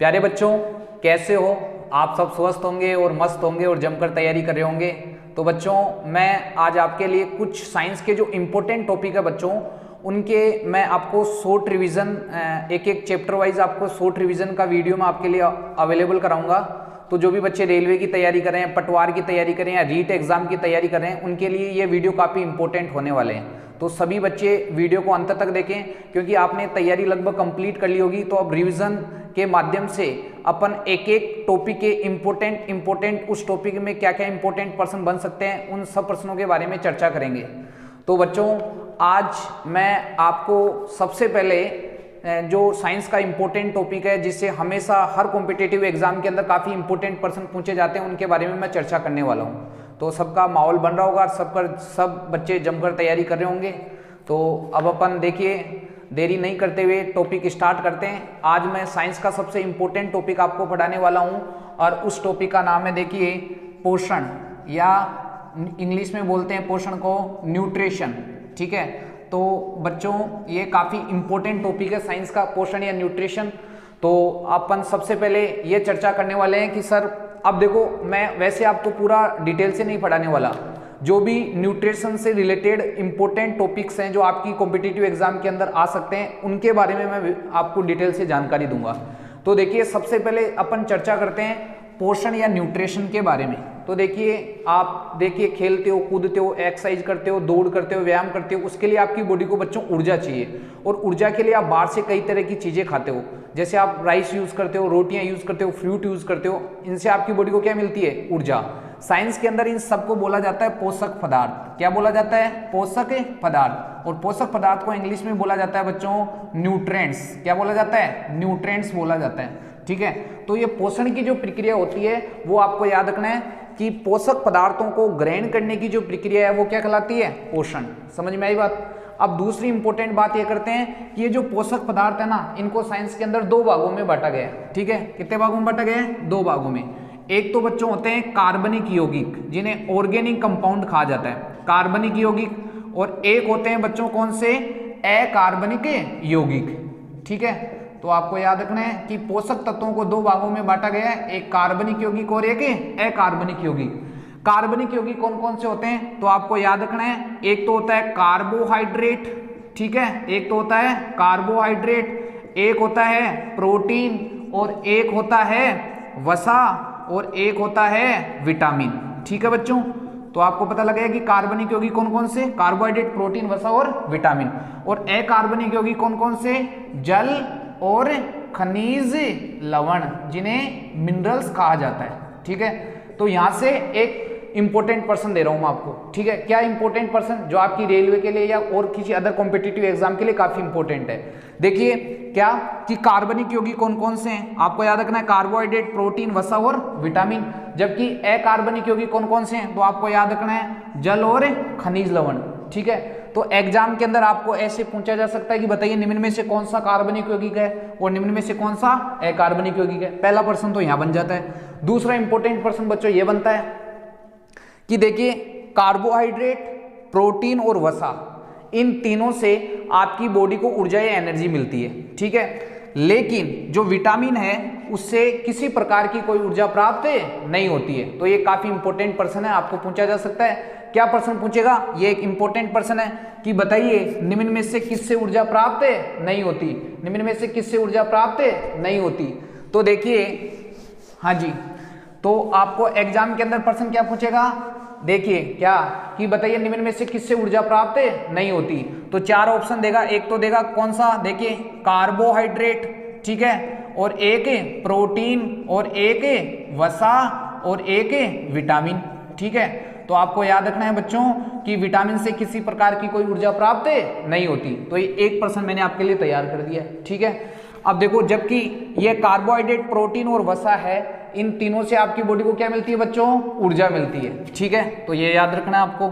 प्यारे बच्चों, कैसे हो आप? सब स्वस्थ होंगे और मस्त होंगे और जमकर तैयारी कर रहे होंगे। तो बच्चों, मैं आज आपके लिए कुछ साइंस के जो इम्पोर्टेंट टॉपिक है बच्चों, उनके मैं आपको शॉर्ट रिवीजन, एक एक चैप्टर वाइज आपको शॉर्ट रिवीजन का वीडियो मैं आपके लिए अवेलेबल कराऊंगा। तो जो भी बच्चे रेलवे की तैयारी कर रहे हैं, पटवार की तैयारी कर रहे हैं या रीट एग्जाम की तैयारी कर रहे हैं, उनके लिए ये वीडियो काफ़ी इंपॉर्टेंट होने वाले हैं। तो सभी बच्चे वीडियो को अंत तक देखें, क्योंकि आपने तैयारी लगभग कंप्लीट कर ली होगी। तो अब रिवीजन के माध्यम से अपन एक एक टॉपिक के इम्पोर्टेंट उस टॉपिक में क्या क्या इंपॉर्टेंट प्रश्न बन सकते हैं, उन सब प्रश्नों के बारे में चर्चा करेंगे। तो बच्चों, आज मैं आपको सबसे पहले जो साइंस का इम्पोर्टेंट टॉपिक है, जिससे हमेशा हर कॉम्पिटिटिव एग्जाम के अंदर काफ़ी इंपॉर्टेंट प्रश्न पूछे जाते हैं, उनके बारे में मैं चर्चा करने वाला हूँ। तो सबका माहौल बन रहा होगा, सब बच्चे जमकर तैयारी कर रहे होंगे। तो अब अपन देखिए, देरी नहीं करते हुए टॉपिक स्टार्ट करते हैं। आज मैं साइंस का सबसे इम्पोर्टेंट टॉपिक आपको पढ़ाने वाला हूँ, और उस टॉपिक का नाम है, देखिए, पोषण, या इंग्लिश में बोलते हैं पोषण को न्यूट्रिशन। ठीक है, तो बच्चों ये काफ़ी इंपॉर्टेंट टॉपिक है साइंस का, पोषण या न्यूट्रिशन। तो अपन सबसे पहले ये चर्चा करने वाले हैं कि सर, अब देखो, मैं वैसे आपको पूरा डिटेल से नहीं पढ़ाने वाला। जो भी न्यूट्रिशन से रिलेटेड इंपॉर्टेंट टॉपिक्स हैं जो आपकी कॉम्पिटिटिव एग्जाम के अंदर आ सकते हैं, उनके बारे में मैं आपको डिटेल से जानकारी दूंगा। तो देखिए, सबसे पहले अपन चर्चा करते हैं पोषण या न्यूट्रिशन के बारे में। तो देखिए, आप देखिए, खेलते हो, कूदते हो, एक्सरसाइज करते हो, दौड़ करते हो, व्यायाम करते हो, उसके लिए आपकी बॉडी को बच्चों ऊर्जा चाहिए। और ऊर्जा के लिए आप बाहर से कई तरह की चीज़ें खाते हो, जैसे आप राइस यूज़ करते हो, रोटियां यूज़ करते हो, फ्रूट यूज़ करते हो। इनसे आपकी बॉडी को क्या मिलती है? ऊर्जा। साइंस के अंदर इन सबको बोला जाता है पोषक पदार्थ। क्या बोला जाता है? पोषक पदार्थ। और पोषक पदार्थ को इंग्लिश में बोला जाता है बच्चों न्यूट्रिएंट्स। क्या बोला जाता है? न्यूट्रिएंट्स बोला जाता है। ठीक है, तो ये पोषण की जो प्रक्रिया होती है, वो आपको याद रखना है कि पोषक पदार्थों को ग्रहण करने की जो प्रक्रिया है, वो क्या कहलाती है? पोषण। समझ में आई बात? अब दूसरी इंपॉर्टेंट बात ये करते हैं कि ये जो पोषक पदार्थ है ना, इनको साइंस के अंदर दो भागों में बांटा गया है। ठीक है, कितने भागों में बांटा गया है? दो भागों में। एक तो बच्चों होते हैं कार्बनिक यौगिक, जिन्हें ऑर्गेनिक कंपाउंड कहा जाता है, कार्बनिक यौगिक। और एक होते हैं बच्चों कौन से? अकार्बनिक यौगिक। ठीक है, तो आपको याद रखना है कि पोषक तत्वों को दो भागों में बांटा गया है, एक कार्बनिक यौगिक और एक अकार्बनिक यौगिक। कार्बनिक यौगिक कौन कौन से होते हैं? तो आपको याद रखना है, एक तो होता है कार्बोहाइड्रेट। ठीक है, एक तो होता है कार्बोहाइड्रेट, एक होता है प्रोटीन, और एक होता है वसा, और एक होता है विटामिन। ठीक है बच्चों, तो आपको पता लगेगा कि कार्बनिक यौगिक कौन कौन से? कार्बोहाइड्रेट, प्रोटीन, वसा और विटामिन। और अकार्बनिक यौगिक कौन कौन से? जल और खनिज लवण, जिन्हें मिनरल्स कहा जाता है। ठीक है, तो यहां से एक इंपॉर्टेंट पर्सन दे रहा हूं मैं आपको। ठीक है, क्या इंपॉर्टेंट पर्सन? जो आपकी रेलवे के लिए या और किसी अदर कॉम्पिटिटिव एग्जाम के लिए काफी इंपॉर्टेंट है। देखिए, क्या कि कार्बनिक यौगिक कौन कौन से हैं? आपको याद रखना है कार्बोहाइड्रेट, प्रोटीन, वसा और विटामिन। जबकि अकार्बनिक यौगिक कौन कौन से हैं? तो आपको याद रखना है जल और खनिज लवण। ठीक है, तो एग्जाम के अंदर आपको ऐसे पूछा जा सकता है कि बताइए निम्न में से कौन सा कार्बनिक यौगिक है और निम्न में से कौन सा अकार्बनिक यौगिक है। पहला प्रश्न तो यहां बन जाता है। दूसरा इंपॉर्टेंट प्रश्न बच्चों ये बनता है कि देखिए, कार्बोहाइड्रेट, प्रोटीन और वसा, इन तीनों से आपकी बॉडी को ऊर्जा या एनर्जी मिलती है। ठीक है, लेकिन जो विटामिन है, उससे किसी प्रकार की कोई ऊर्जा प्राप्त नहीं होती है। तो ये काफी इंपॉर्टेंट प्रश्न है, आपको पूछा जा सकता है। क्या प्रश्न पूछेगा? ये एक इंपॉर्टेंट प्रश्न है कि बताइए निम्न में से किससे ऊर्जा प्राप्त नहीं होती? निम्न में से किससे ऊर्जा प्राप्त नहीं होती? तो देखिए, हाँ जी, तो आपको एग्जाम के अंदर प्रश्न क्या पूछेगा? देखिए, क्या कि बताइए निम्न में से किससे ऊर्जा प्राप्त नहीं होती? तो चार ऑप्शन देगा। एक तो देगा कौन सा? देखिए, कार्बोहाइड्रेट, ठीक है, और एक प्रोटीन, और एक वसा, और एक विटामिन। ठीक है, तो आपको याद रखना है बच्चों कि विटामिन से किसी प्रकार की कोई ऊर्जा प्राप्त नहीं होती। तो ये एक प्रश्न मैंने आपके लिए तैयार कर दिया। ठीक है, अब देखो, जबकि ये कार्बोहाइड्रेट, प्रोटीन और वसा है, इन तीनों से आपकी बॉडी को क्या मिलती है बच्चों? ऊर्जा मिलती है। ठीक है, तो ये याद रखना है आपको।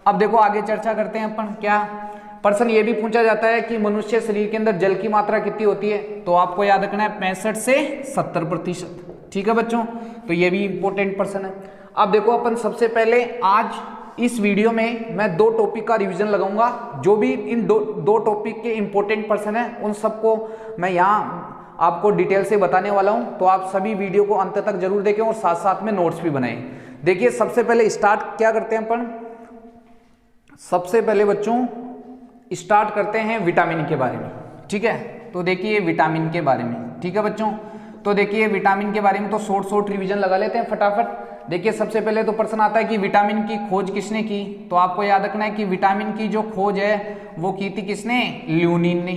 अब देखो, आगे चर्चा करते हैं अपन। क्या प्रश्न ये भी पूछा जाता है कि मनुष्य शरीर के अंदर जल की मात्रा कितनी होती है? तो आपको याद रखना है 65 से 70%। ठीक है बच्चों, तो ये भी इंपॉर्टेंट प्रश्न है। अब देखो, अपन सबसे पहले आज इस वीडियो में मैं दो टॉपिक का रिवीजन लगाऊंगा। जो भी इन दो टॉपिक के इंपॉर्टेंट प्रश्न है, उन सबको मैं यहाँ आपको डिटेल से बताने वाला हूं, तो आप सभी वीडियो को अंत तक जरूर देखें और साथ साथ में नोट्स भी बनाएं। देखिए सबसे पहले स्टार्ट क्या करते हैं अपन, सबसे पहले बच्चों स्टार्ट करते हैं विटामिन के बारे में, ठीक है। तो देखिए विटामिन के बारे में, ठीक है बच्चों। तो देखिए विटामिन के बारे में तो शॉर्ट रिवीजन लगा लेते हैं फटाफट। देखिए सबसे पहले तो प्रश्न आता है कि विटामिन की खोज किसने की, तो आपको याद रखना है कि विटामिन की जो खोज है वो की थी किसने, ल्यूनीन ने,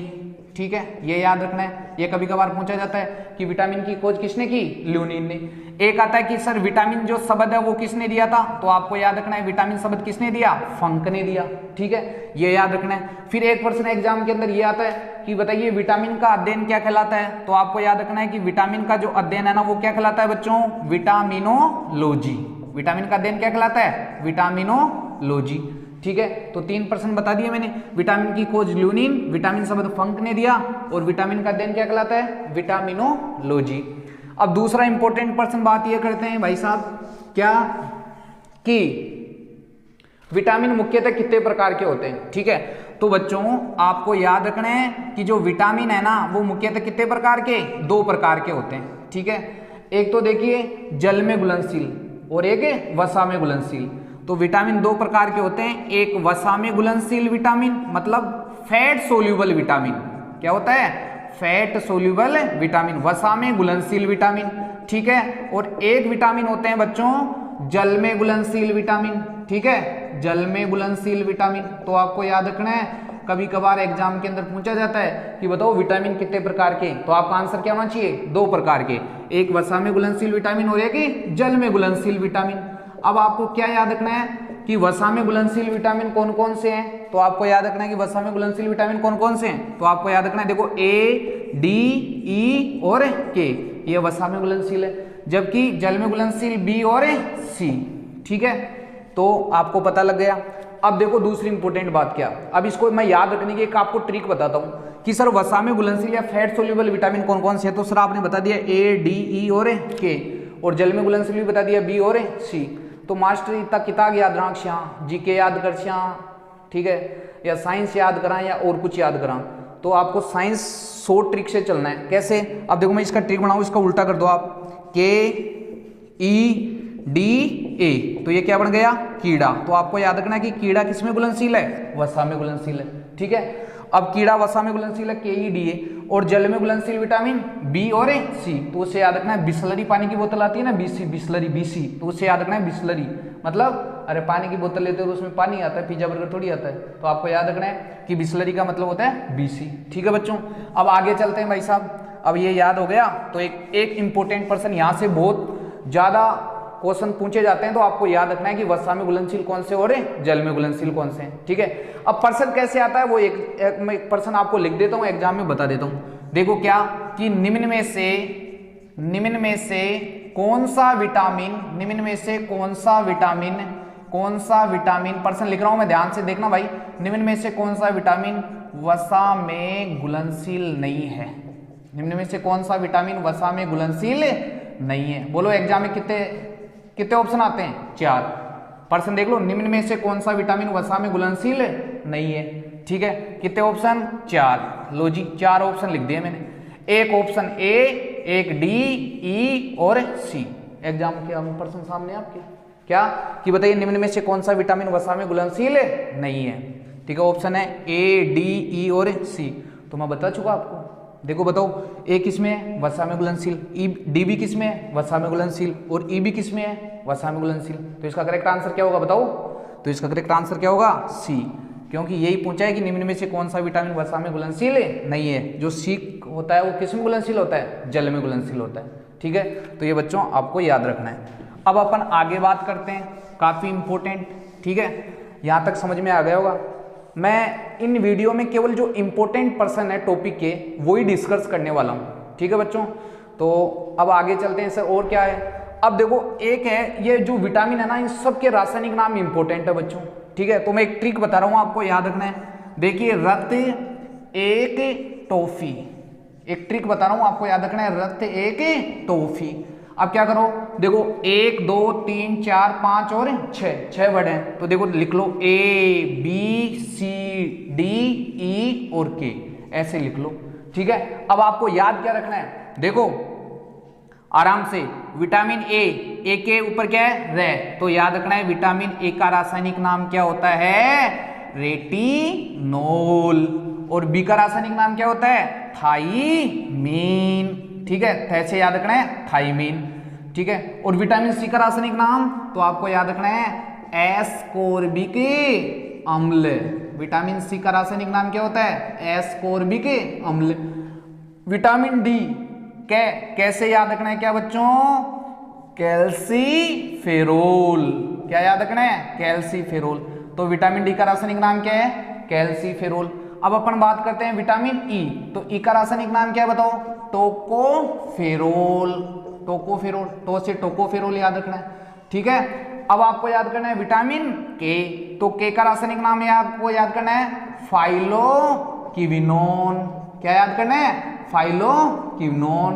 ठीक है, ये याद रखना है। ये कभी कभार पूछा जाता है कि विटामिन की खोज किसने की, ल्यूनीन ने। एक आता है कि सर विटामिन जो शब्द है वो किसने दिया था, तो आपको याद रखना है विटामिन शब्द किसने दिया, फंक ने दिया, ठीक है, ये याद रखना है। फिर एक प्रश्न एग्जाम के अंदर ये आता है कि बताइए विटामिन का अध्ययन क्या कहलाता है, तो आपको याद रखना है कि विटामिन का जो अध्ययन है ना वो क्या कहलाता है बच्चों, विटामिनोलॉजी। विटामिन का अध्ययन क्या कहलाता है, विटामिनोलॉजी, ठीक है। तो 3 प्रश्न बता दिए मैंने। विटामिन की खोज ल्यूनीन, विटामिन शब्द फंक ने दिया, और विटामिन का अध्ययन क्या कहलाता है, विटामिनोलॉजी। अब दूसरा इंपॉर्टेंट प्रश्न बात ये करते हैं भाई साहब, क्या कि विटामिन मुख्यतः कितने प्रकार के होते हैं, ठीक है। तो बच्चों आपको याद रखना है कि जो विटामिन है ना वो मुख्यतः कितने प्रकार के, 2 प्रकार के होते हैं, ठीक है। एक तो देखिए जल में घुलनशील और एक वसा में घुलनशील। तो विटामिन 2 प्रकार के होते हैं, एक वसा में घुलनशील विटामिन, मतलब फैट सोल्यूबल विटामिन, क्या होता है, फैट सोल्यूबल विटामिन, वसा में घुलनशील विटामिन, ठीक है। और एक विटामिन होते हैं बच्चों जल में घुलनशील विटामिन, ठीक है, जल में घुलनशील विटामिन। तो आपको याद रखना है, कभी कभार एग्जाम के अंदर पूछा जाता है कि बताओ विटामिन कितने प्रकार के, तो आपका आंसर क्या होना चाहिए, 2 प्रकार के, एक वसा में घुलनशील विटामिन और एक जल में घुलनशील विटामिन। अब आपको क्या याद रखना है कि वसा में घुलनशील विटामिन कौन कौन से हैं, तो आपको याद रखना है कि वसा में घुलनशील विटामिन कौन कौन से हैं, तो आपको याद रखना है, देखो ए, डी, ई और के, ये वसा में घुलनशील है, जबकि जल में घुलनशील बी और सी, ठीक है। तो आपको पता लग गया। अब देखो दूसरी इंपॉर्टेंट बात क्या, अब इसको मैं याद रखने की एक आपको ट्रिक बताता हूं कि सर वसा में घुलनशील या फैट सोल्यूबल विटामिन कौन कौन से हैं, तो सर आपने बता दिया ए, डी, ई और के, और जल में घुलनशील भी बता दिया बी और सी। तो मास्टर इतना किताब याद रखा, जीके याद कर, ठीक है, या साइंस याद करा या और कुछ याद करा, तो आपको साइंस शॉर्ट ट्रिक से चलना है। कैसे, अब देखो मैं इसका ट्रिक बनाऊं, इसका उल्टा कर दो आप, के ई डी ए, तो ये क्या बन गया, कीड़ा। तो आपको याद रखना है कि कीड़ा किसमें घुलनशील है, वसा में घुलनशील है, ठीक है। अब कीड़ा वसा में घुलनशील है के ई डी ए, और जल में घुलनशील विटामिन बी और सी, तो उससे याद रखना है बिस्लरी पानी की बोतल आती है ना, बीसी, बिस्लरी, बीसी, तो उससे याद रखना है बिस्लरी, मतलब अरे पानी की बोतल लेते हो तो उसमें पानी आता है, पिज्जा बर्गर थोड़ी आता है, तो आपको याद रखना है कि बिस्लरी का मतलब होता है बीसी, ठीक है बच्चों। अब आगे चलते हैं भाई साहब, अब ये याद हो गया, तो एक इंपॉर्टेंट पर्सन, यहाँ से बहुत ज्यादा क्वेश्चन पूछे जाते हैं, तो आपको याद रखना है कि वसा में घुलनशील कौन से और जल में घुलनशील कौन से हैं, ठीक है। अब पर्सन कैसे आता है वो एक पर्सन आपको लिख देता हूं, एग्जाम में बता देता हूं। देखो क्या कि निम्न में से कौन सा विटामिन, निम्न में से कौन सा विटामिन पर्सन लिख रहा हूं मैं, ध्यान से देखना भाई, निम्न में से कौन सा विटामिन वसा में घुलनशील नहीं है, निम्न में से कौन सा विटामिन वसा में घुलनशील नहीं है। बोलो एग्जाम में कितने ऑप्शन आते हैं, 4। पर्सन देख लो, निम्न में से कौन सा विटामिन वसा में घुलनशील नहीं है, ठीक है, कितने ऑप्शन, 4। लो जी 4 ऑप्शन लिख दिए मैंने, एक ऑप्शन ए, एक डी, ई और सी। एग्जाम के पर्सन सामने आपके क्या कि बताइए निम्न में से कौन सा विटामिन वसा में घुलनशील नहीं है, ठीक है, ऑप्शन है ए, डी, ई और सी। तो मैं बता चुका आपको, देखो बताओ, ए किसमें है, वसा में घुलनशील, डी भी किसमें है, वसा में घुलनशील, और ई भी किसमें है, वसा में घुलनशील। तो इसका करेक्ट आंसर क्या होगा बताओ, तो इसका करेक्ट आंसर क्या होगा, सी, क्योंकि यही पूछा है कि निम्न में से कौन सा विटामिन वसा में घुलनशील नहीं है। जो सी होता है वो किस में घुलनशील होता है, जल में घुलनशील होता है, ठीक है। तो ये बच्चों आपको याद रखना है। अब अपन आगे बात करते हैं, काफी इंपॉर्टेंट, ठीक है, यहां तक समझ में आ गया होगा। मैं इन वीडियो में केवल जो इंपॉर्टेंट पर्सन है टॉपिक के वो ही डिस्कस करने वाला हूं, ठीक है बच्चों। तो अब आगे चलते हैं सर, और क्या है। अब देखो एक है ये जो विटामिन है ना, इन सब के रासायनिक नाम इंपॉर्टेंट है बच्चों, ठीक है। तो मैं एक ट्रिक बता रहा हूं आपको, याद रखना है। देखिए रक्त एक टॉफी, एक ट्रिक बता रहा हूं आपको, याद रखना है, रक्त एक टॉफी। अब क्या करो, देखो 1 2 3 4 5 और 6 वर्ड हैं, तो देखो लिख लो A B C D E और K, ऐसे लिख लो, ठीक है, अब आपको याद क्या रखना है, देखो आराम से, विटामिन ए के ऊपर क्या है, रे, तो याद रखना है विटामिन ए का रासायनिक नाम क्या होता है, रेटिनोल। और बी का रासायनिक नाम क्या होता है, थाइमीन। ठीक है, ऐसे याद रखना है थाइमीन। ठीक है, और विटामिन सी का रासायनिक नाम तो आपको याद रखना है एस्कोर्बिक अम्ल। विटामिन सी का रासायनिक नाम क्या होता है, एस्कोर्बिक अम्ल। विटामिन डी कैसे याद रखना है क्या बच्चों, कैल्सीफेरोल। क्या याद रखना है, कैल्सीफेरोल। तो विटामिन डी का रासायनिक नाम क्या है, कैल्सीफेरोल। अब अपन बात करते हैं विटामिन ई, तो ई का रासायनिक नाम क्या है बताओ, टोकोफेरोल। टोकोफेरोल, टो से टोकोफेरोल याद रखना है। ठीक है, अब आपको याद करना है विटामिन के, तो के का रासायनिक नाम है आपको याद करना है फाइलोक्विनोन। क्या याद करना है, फाइलोक्विनोन।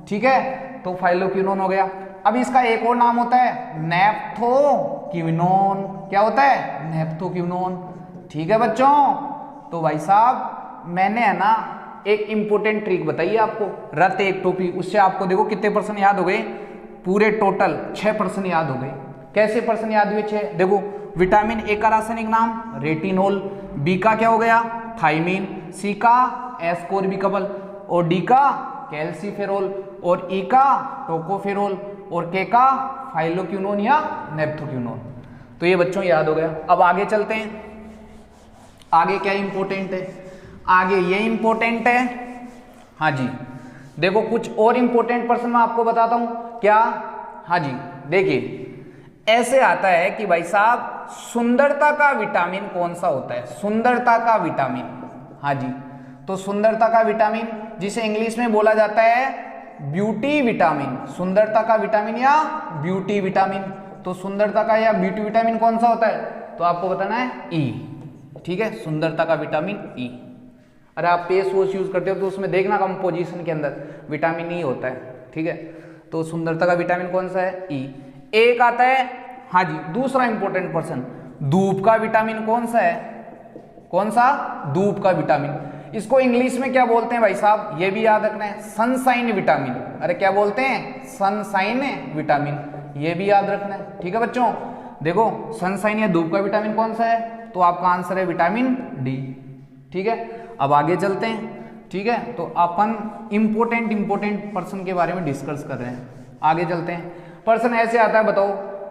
ठीक है, तो फाइलोक्विनोन हो गया। अब इसका एक और नाम होता है नेप्थोक्विनोन। क्या होता है, नेप्थोक्विनोन। ठीक है बच्चों, तो भाई साहब मैंने है ना एक इंपॉर्टेंट ट्रिक बताइए आपको, रट एक टोपी, उससे आपको देखो कितने परसेंट याद हो गए, पूरे टोटल 6% याद हो गए। कैसे परसेंट याद हुए 6, देखो विटामिन ए का रासायनिक नाम रेटिनोल, बी का क्या हो गया थाइमीन, सी का एस्कोर्बिक अम्ल, और डी का कैल्सीफेरोल, और ई का टोकोफेरोल, और के का फाइलोक्विनोन या नेप्थोक्विनोन। तो ये बच्चों याद हो गया। अब आगे चलते हैं, आगे क्या इंपॉर्टेंट है, आगे ये इंपॉर्टेंट है। हाँ जी, देखो कुछ और इंपॉर्टेंट पर्सन मैं आपको बताता हूं क्या। हाँ जी, देखिए ऐसे आता है कि भाई साहब सुंदरता का विटामिन कौन सा होता है, सुंदरता का विटामिन। हाँ जी, तो सुंदरता का विटामिन जिसे इंग्लिश में बोला जाता है ब्यूटी विटामिन, सुंदरता का विटामिन या ब्यूटी विटामिन। तो सुंदरता का या ब्यूटी विटामिन कौन सा होता है, तो आपको बताना है ई। ठीक है, सुंदरता का विटामिन ई। अरे आप फेस वॉश यूज करते हो तो उसमें देखना कंपोजिशन के अंदर विटामिन ई होता है। ठीक है, तो सुंदरता का विटामिन कौन सा है, ई। एक आता है, हाँ जी, दूसरा इंपॉर्टेंट पर्सन, धूप का विटामिन कौन सा है, कौन सा, धूप का विटामिन। इसको इंग्लिश में क्या बोलते हैं भाई साहब, ये भी याद रखना है, सनसाइन विटामिन। अरे क्या बोलते हैं, सनसाइन विटामिन, ये भी याद रखना है। ठीक है बच्चों, देखो सनसाइन या धूप का विटामिन कौन सा है, तो आपका आंसर है विटामिन डी। ठीक है, अब आगे चलते हैं। ठीक है, तो अपन इंपॉर्टेंट पर्सन के बारे में डिस्कस कर रहे हैं। आगे चलते हैं, पर्सन ऐसे आता है, बताओ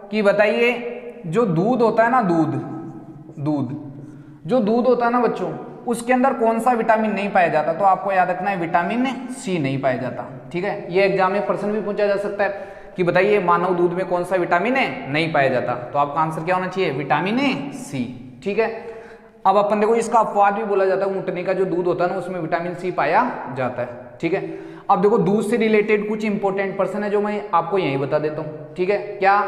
कि बताइए जो दूध होता है ना, जो दूध होता है ना बच्चों, उसके अंदर कौन सा विटामिन नहीं पाया जाता, तो आपको याद रखना है विटामिन सी नहीं पाया जाता। ठीक है, ये एग्जाम में पर्सन भी पूछा जा सकता है कि बताइए मानव दूध में कौन सा विटामिन है नहीं पाया जाता, तो आपका आंसर क्या होना चाहिए, विटामिन सी। ठीक है, अब अपन देखो इसका अपवाद भी बोला जाता है, ऊँटने का जो दूध होता है ना उसमें विटामिन सी पाया जाता है। ठीक है, अब देखो दूध से रिलेटेड कुछ इंपॉर्टेंट पर्सन है जो मैं आपको यही बता देता हूँ। ठीक है, क्या,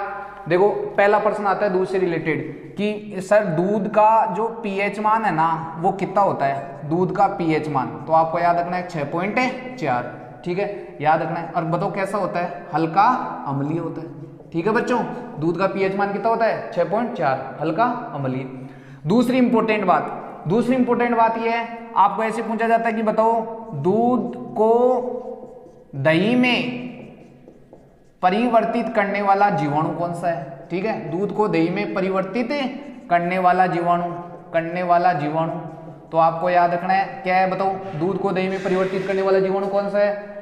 देखो पहला पर्सन आता है दूध से रिलेटेड कि सर दूध का जो पीएच मान है ना वो कितना होता है, दूध का पीएच मान, तो आपको याद रखना है 6.4। ठीक है, याद रखना है, और बताओ कैसा होता है, हल्का अम्लीय होता है। ठीक है बच्चों, दूध का पीएच मान कितना होता है, 6.4, हल्का अम्लीय। दूसरी इंपॉर्टेंट बात यह है, आपको ऐसे पूछा जाता है कि बताओ दूध को दही में परिवर्तित करने वाला जीवाणु कौन सा है। ठीक है, दूध को दही में परिवर्तित करने वाला जीवाणु, तो आपको याद रखना है क्या है, बताओ दूध को दही में परिवर्तित करने वाला जीवाणु कौन सा है,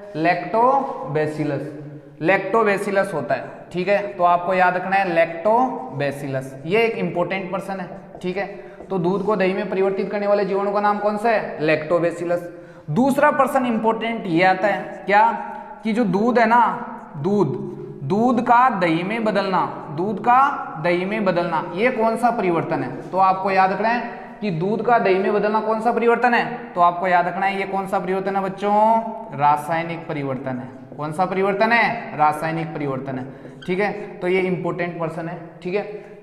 लैक्टोबैसिलस होता है। ठीक है, तो आपको याद रखना है लैक्टोबैसिलस, ये एक इंपॉर्टेंट पर्सन है। ठीक है, तो दूध को दही में परिवर्तित करने वाले जीवाणु का नाम कौन सा है, लैक्टोबैसिलस। दूसरा पर्सन इंपॉर्टेंट ये आता है क्या, कि जो दूध है ना, दूध का दही में बदलना, ये कौन सा परिवर्तन है, तो आपको याद रखना है कि दूध का दही में बदलना कौन सा परिवर्तन है, तो आपको याद रखना है ये कौन सा परिवर्तन है बच्चों, रासायनिक परिवर्तन है। कौन सा परिवर्तन है, रासायनिक परिवर्तन है। ठीक है, तो ये इंपॉर्टेंट पर्सन है। ठीक है,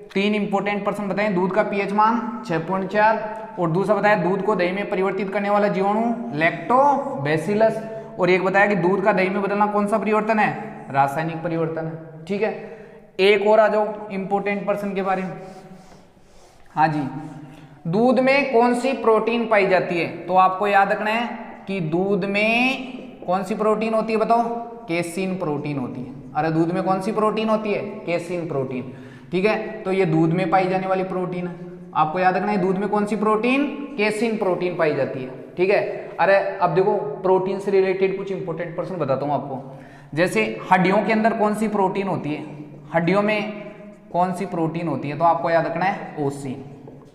3 इंपॉर्टेंट पर्सन बताएं, दूध का पीएच मान 6.4, और दूसरा बताया दूध को दही में परिवर्तित करने वाला जीवाणु लैक्टोबैसिलस, और एक बताया कि दूध का दही में बदलना कौन सा परिवर्तन है, रासायनिक परिवर्तन है। ठीक है, एक और आ जाओ इंपॉर्टेंट पर्सन के बारे में। हाँ जी, दूध में कौन सी प्रोटीन पाई जाती है, तो आपको याद रखना है कि दूध में कौन सी प्रोटीन होती है बताओ? केसीन प्रोटीन होती है। अरे दूध में कौन सी प्रोटीन होती है? Casein protein. ठीक है, तो ये दूध में पाई जाने वाली प्रोटीन है। आपको याद रखना है दूध में कौन सी प्रोटीन? केसीन प्रोटीन पाई जाती है। ठीक है, अरे अब देखो प्रोटीन से रिलेटेड कुछ इंपॉर्टेंट पर्सन बताता हूं आपको। जैसे हड्डियों के अंदर कौन सी प्रोटीन होती है? हड्डियों में कौन सी प्रोटीन होती है? तो आपको याद रखना है ओसीन।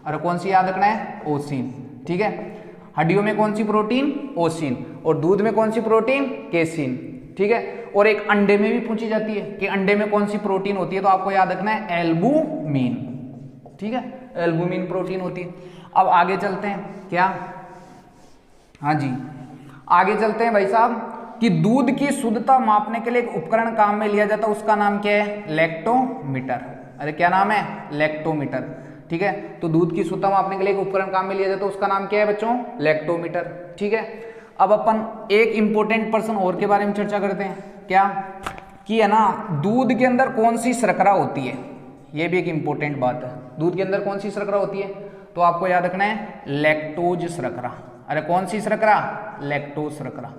अरे कौन सी याद रखना है? ओसीन। ठीक है, हड्डियों में कौन सी प्रोटीन? ओसीन। और दूध में कौन सी प्रोटीन? केसीन। ठीक है, और एक अंडे में भी पूछी जाती है कि अंडे में कौन सी प्रोटीन होती है? तो आपको याद रखना है एल्बुमिन। ठीक है, एल्बुमिन प्रोटीन होती है। अब आगे चलते हैं, क्या? हाँ जी, आगे चलते हैं भाई साहब कि दूध की शुद्धता मापने के लिए एक उपकरण काम में लिया जाता है, उसका नाम क्या है? लैक्टोमीटर। अरे क्या नाम है? लैक्टोमीटर। ठीक है, तो दूध की शुद्धता मापने के लिए एक उपकरण काम में लिया जाता है, उसका नाम क्या है बच्चों? लैक्टोमीटर। ठीक है, अब अपन एक इंपॉर्टेंट पर्सन और के बारे में चर्चा करते हैं, क्या? कि है ना दूध के अंदर कौन सी शर्करा होती है? ये भी एक इंपॉर्टेंट बात है। दूध के अंदर कौन सी शर्करा होती है? तो आपको याद रखना है लैक्टोज शर्करा। अरे कौन सी शर्करा? लैक्टोज शर्करा।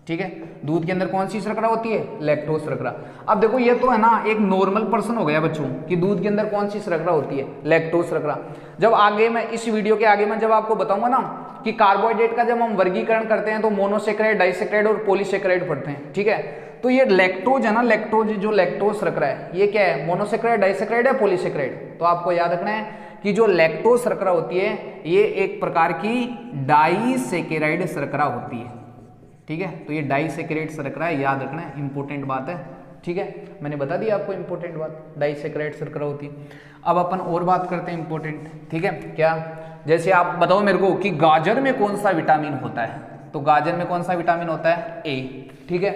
ठीक है, दूध के अंदर कौन सी शर्करा होती है? लैक्टोज शर्करा। अब देखो ये तो है ना एक नॉर्मल पर्सन हो गया बच्चों कि दूध के अंदर कौन सी शर्करा होती है? लैक्टोज शर्करा। जब आगे मैं इस वीडियो के आगे मैं जब आपको बताऊंगा ना कि कार्बोहाइड्रेट का जब हम वर्गीकरण करते हैं तो मोनोसेक्राइड, डाइसेक्राइड और पॉलीसेक्राइड पढ़ते हैं। ठीक है, तो ये लैक्टोज है ना, लैक्टोज जो लैक्टोज शर्करा है ये क्या है? मोनोसेक्राइड, डाइसेक्राइड है, पॉलीसेक्राइड? तो आपको याद रखना है कि जो लैक्टोज शर्करा होती है ये एक प्रकार की डाइसेकेराइड शर्करा होती है। ठीक है, तो ये डाइसेकेराइड शर्करा है, याद रखना है, इंपॉर्टेंट बात है। ठीक है, मैंने बता दिया आपको इंपॉर्टेंट बात, डाइसेकेराइड शर्करा होती है। अब अपन और बात करते हैं इंपॉर्टेंट। ठीक है, क्या? जैसे आप बताओ मेरे को कि गाजर में कौन सा विटामिन होता है? तो गाजर में कौन सा विटामिन होता है? ए। ठीक है,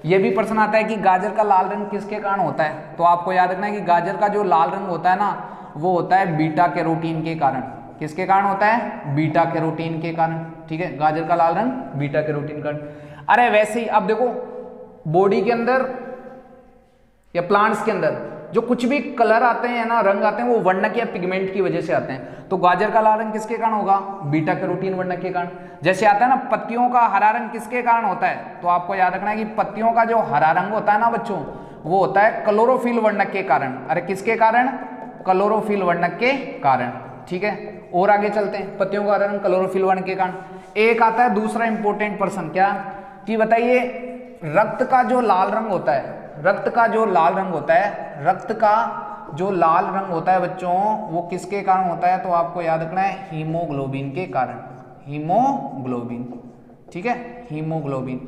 ये भी प्रश्न आता है कि गाजर का लाल रंग किसके कारण होता है? तो आपको याद रखना है कि गाजर का जो लाल रंग होता है ना वो होता है बीटा कैरोटीन के कारण। किसके कारण होता है? बीटा कैरोटीन के कारण। ठीक है, गाजर का लाल रंग बीटा कैरोटीन कारण। अरे वैसे ही अब देखो बॉडी के अंदर या प्लांट्स के अंदर जो कुछ भी कलर आते हैं ना, रंग आते हैं, वो वर्णक या पिगमेंट की वजह से आते हैं। तो गाजर का लाल रंग किसके कारण होगा? बीटा कैरोटीन वर्णक के कारण। जैसे आता है ना पत्तियों का हरा रंग किसके कारण होता है? तो आपको याद रखना है कि पत्तियों का जो हरा रंग होता है ना बच्चों वो होता है क्लोरोफिल वर्णक के कारण। अरे किसके कारण? क्लोरोफिल वर्णक के कारण। ठीक है, और आगे चलते हैं, पत्तियों का हरा रंग क्लोरोफिल वर्णक के कारण। एक आता है दूसरा इंपॉर्टेंट पर्सन, क्या? कि बताइए रक्त का जो लाल रंग होता है, रक्त का जो लाल रंग होता है, रक्त का जो लाल रंग होता है बच्चों वो किसके कारण होता है? तो आपको याद रखना है हीमोग्लोबिन के कारण। हीमोग्लोबिन। ठीक है, हीमोग्लोबिन।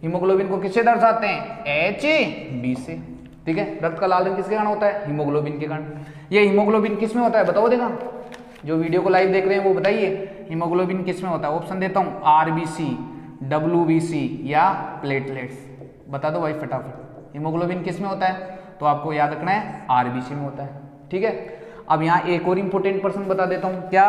हीमोग्लोबिन को किससे दर्शाते हैं? Hb से। ठीक है, रक्त का लाल रंग किसके कारण होता है? हीमोग्लोबिन के कारण। ये हीमोग्लोबिन किस में होता है बताओ? देखा जो वीडियो को लाइव देख रहे हैं वो बताइए हीमोग्लोबिन किस में होता है? ऑप्शन देता हूं, RBC, WBC या प्लेटलेट्स। बता दो भाई फटाफट, हीमोग्लोबिन किस में होता है? तो आपको याद रखना है RBC में होता है। ठीक है, अब यहाँ एक और इंपॉर्टेंट पर्सन बता देता हूँ, क्या?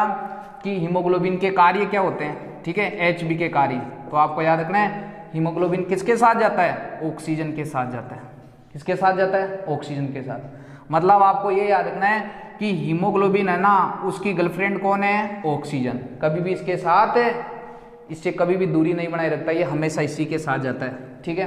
कि हीमोग्लोबिन के कार्य क्या होते हैं? ठीक है, Hb के कार्य। तो आपको याद रखना है हीमोग्लोबिन किसके साथ जाता है? ऑक्सीजन के साथ जाता है। किसके साथ जाता है? ऑक्सीजन के साथ। मतलब आपको ये याद रखना है कि हीमोग्लोबिन है ना उसकी गर्लफ्रेंड कौन है? ऑक्सीजन। कभी भी इसके साथ इससे कभी भी दूरी नहीं बनाए रखता, ये हमेशा इसी के साथ जाता है। ठीक है,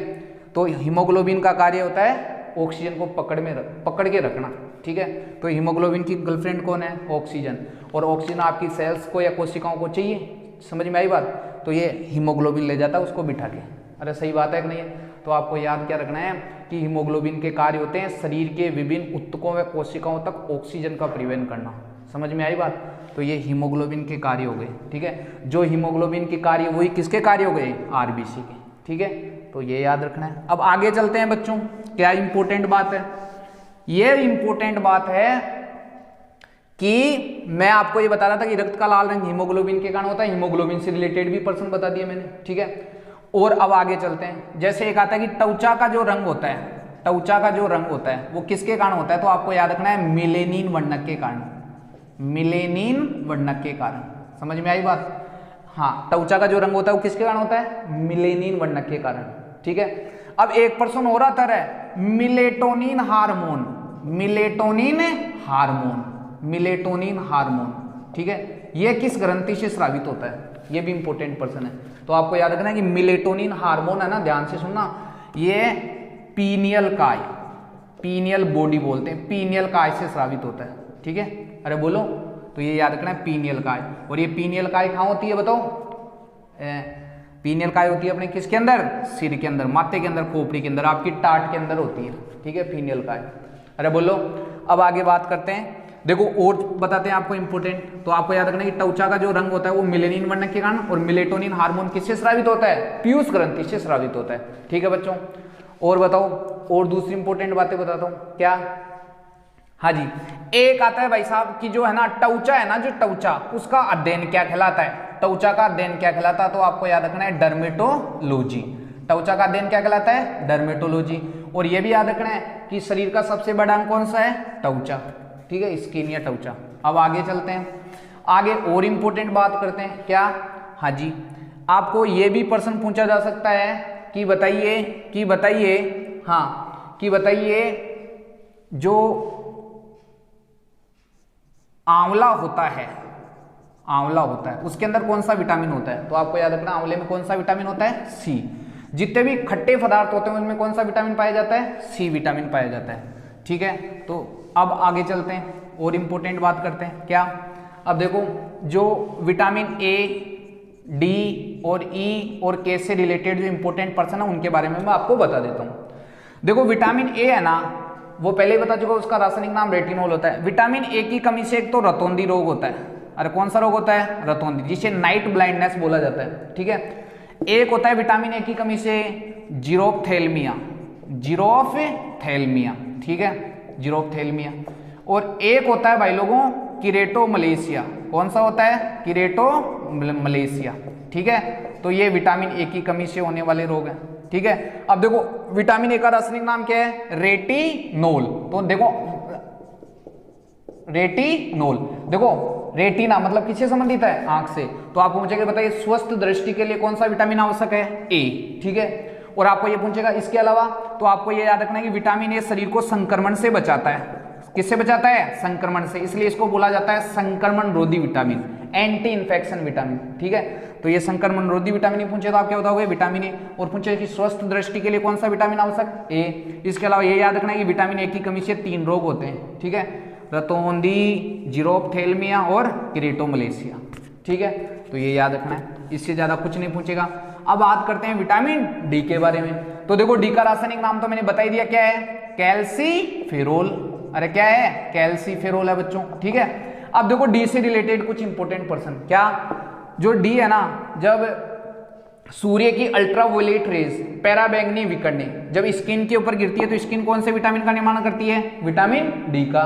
तो हीमोग्लोबिन का कार्य होता है ऑक्सीजन को पकड़ के रखना। ठीक है, तो हीमोग्लोबिन की गर्लफ्रेंड कौन है? ऑक्सीजन। और ऑक्सीजन आपकी सेल्स को या कोशिकाओं को चाहिए, समझ में आई बात? तो ये हीमोग्लोबिन ले जाता है उसको बिठा के। अरे सही बात है कि नहीं है? तो आपको याद क्या रखना है कि हीमोग्लोबिन के कार्य होते हैं शरीर के विभिन्न ऊतकों व कोशिकाओं तक ऑक्सीजन का परिवहन करना। समझ में आई बात? तो ये हीमोग्लोबिन के कार्य हो गए। ठीक है, जो हीमोग्लोबिन के कार्य वही किसके कार्य हो गए? RBC के। ठीक है, तो ये याद रखना है। अब आगे चलते हैं बच्चों, क्या इंपॉर्टेंट बात है? ये इंपॉर्टेंट बात है कि मैं आपको ये बता रहा था कि रक्त का लाल रंग हीमोग्लोबिन के कारण होता है। हीमोग्लोबिन से रिलेटेड भी पर्सन बता दिया मैंने। ठीक है, और अब आगे चलते हैं। जैसे एक आता है कि त्वचा का जो रंग होता है, त्वचा का जो रंग होता है वो किसके कारण होता है? तो आपको याद रखना है मिलेनिन वर्णक के कारण। मिलेनिन वर्णक के कारण। समझ में आई बात? हाँ, त्वचा का जो रंग होता है वो किसके कारण होता है? मिलेनिन वर्णक के कारण। ठीक है, अब एक पर्सन हो रहा था melatonin hormone. Melatonin hormone, melatonin hormone. ठीक है, ये किस ग्रंथि से स्रावित होता है? ये भी इंपॉर्टेंट पर्सन है। तो आपको याद रखना है कि मेलेटोनिन हार्मोन है ना, ध्यान से सुनना, ये पीनियल काय, पीनियल बॉडी बोलते हैं, पीनियल काय से स्रावित होता है, ठीक है। अरे बोलो, तो ये याद रखना है पीनियल काय। और ये पीनियल काय कहाँ होती है बताओ? पीनियल काय होती है अपने किसके अंदर? सिर के अंदर, माथे के अंदर, खोपड़ी के अंदर, आपकी टाट के अंदर होती है, ठीक है, पीनियल काय। अरे बोलो, अब आगे बात करते हैं। देखो और बताते हैं आपको इंपोर्टेंट, तो आपको याद रखना है कि त्वचा का जो रंग होता है वो मेलेनिन वर्णक के कारण और मेलेटोनिन हार्मोन किससे स्रावित होता है? पीयूष ग्रंथि से स्रावित होता है, ठीक है बच्चों। और बताओ, और दूसरी इंपोर्टेंट बातें बताता हूं, क्या? हाँ जी, एक आता है भाई साहब कि जो है ना त्वचा है ना, जो त्वचा, उसका अध्ययन क्या कहलाता है? त्वचा का अध्ययन क्या कहलाता है? तो आपको याद रखना है डर्मेटोलॉजी। त्वचा का अध्ययन क्या कहलाता है? डर्मेटोलॉजी। और ये भी याद रखना है कि शरीर का सबसे बड़ा अंग कौन सा है? त्वचा, ठीक है, स्किन या त्वचा। अब आगे चलते हैं, आगे और इंपोर्टेंट बात करते हैं, क्या? हाँ जी, आपको ये भी प्रश्न पूछा जा सकता है कि बताइए हाँ, कि बताइए जो आंवला होता है, आंवला होता है, उसके अंदर कौन सा विटामिन होता है? तो आपको याद रखना, आंवले में कौन सा विटामिन होता है? सी। जितने भी खट्टे पदार्थ होते हैं उनमें कौन सा विटामिन पाया जाता है? सी विटामिन पाया जाता है, ठीक है। तो अब आगे चलते हैं और इंपॉर्टेंट बात करते हैं, क्या? अब देखो, जो विटामिन ए, डी और ई और के से रिलेटेड जो इंपॉर्टेंट पर्सन है उनके बारे में मैं आपको बता देता हूँ। देखो विटामिन ए है ना, वो पहले ही बता चुका, उसका रासायनिक नाम रेटिनोल होता है। विटामिन ए की कमी से एक तो रतौंधी रोग होता है। अरे कौन सा रोग होता है? रतौंधी, जिसे नाइट ब्लाइंडनेस बोला जाता है, ठीक है। एक होता है विटामिन ए की कमी से जीरोफ्थेल्मिया, जीरोफ्थेल्मिया, ठीक है, जीरोफ्थेल्मिया। और एक होता है भाई लोगों किरेटोमलेशिया। कौन सा होता है? किरेटोमलेशिया, ठीक है। तो ये विटामिन ए की कमी से होने वाले रोग हैं, ठीक है। अब देखो विटामिन ए का रासायनिक नाम क्या है? रेटिनोल। तो देखो रेटिनोल, देखो रेटिना मतलब किससे संबंधित है? आंख से। तो आपको पूछेगा बताइए स्वस्थ दृष्टि के लिए कौन सा विटामिन आवश्यक है? ए, ठीक है। और आपको ये पूछेगा इसके अलावा, तो आपको ये याद रखना है कि विटामिन ए शरीर को संक्रमण से बचाता है। किससे बचाता है? संक्रमण से, इसलिए इसको बोला जाता है संक्रमण रोधी विटामिन, एंटी इन्फेक्शन विटामिन, ठीक है। तो ये संक्रमण रोधी विटामिन पूछे तो आप क्या बताओगे? Vitamin A. और पूछे कि स्वस्थ दृष्टि के लिए कौन सा विटामिन आवश्यक? ए। इसके अलावा ये याद रखना है कि विटामिन ए की कमी से 3 रोग होते हैं, ठीक है, रतौंधी, जीरोफ्थेल्मिया और किरेटोमलेशिया, ठीक है। तो ये याद रखना है, इससे ज्यादा कुछ नहीं पूछेगा। अब बात करते हैं विटामिन डी के बारे में। तो देखो डी का रासायनिक नाम तो मैंने बता ही दिया, क्या है? कैल्सीफेरोल। अरे क्या है? कैल्सीफेरोल है बच्चों, ठीक है। अब देखो डी से रिलेटेड कुछ इंपॉर्टेंट पर्सन, क्या? जो डी है ना, जब सूर्य की अल्ट्रावायलेट रेज, पैराबैंगनी विकिरणें जब स्किन के ऊपर गिरती है तो स्किन कौन से विटामिन का निर्माण करती है? विटामिन डी का,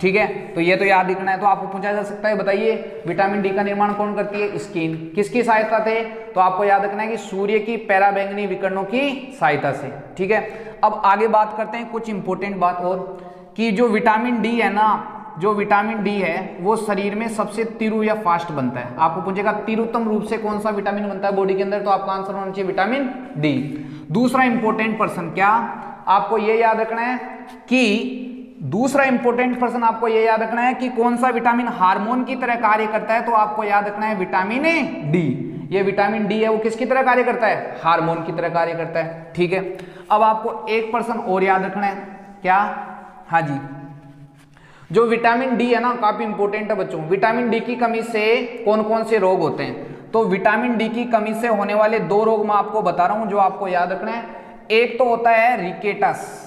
ठीक है। तो ये तो याद रखना है। तो आपको पूछा जा सकता है बताइए विटामिन डी का निर्माण कौन करती है? स्किन। किसकी सहायता से? तो आपको याद रखना है कि सूर्य की पैराबैंगनी विकिरणों की सहायता से, ठीक है। अब आगे बात करते हैं कुछ इंपॉर्टेंट बात और, कि जो विटामिन डी है ना, जो विटामिन डी है वो शरीर में सबसे तीव्र या फास्ट बनता है। आपको पूछेगा तीव्रतम रूप से कौन सा विटामिन बनता है बॉडी के अंदर? तो आपका आंसर होना चाहिए विटामिन डी। दूसरा इंपॉर्टेंट पर्सन, क्या? आपको ये याद रखना है कि दूसरा इंपॉर्टेंट पर्सन आपको ये याद रखना है कि कौन सा विटामिन हार्मोन की तरह कार्य करता है? तो आपको याद रखना है विटामिन डी। ये विटामिन डी है वो किसकी तरह कार्य करता है? हार्मोन की तरह कार्य करता है, ठीक है। अब आपको एक पर्सन और याद रखना है, क्या? हाँ जी, जो विटामिन डी है ना, काफी इंपॉर्टेंट है बच्चों। विटामिन डी की कमी से कौन कौन से रोग होते हैं? तो विटामिन डी की कमी से होने वाले 2 रोग मैं आपको बता रहा हूं जो आपको याद रखना है। एक तो होता है रिकेटस।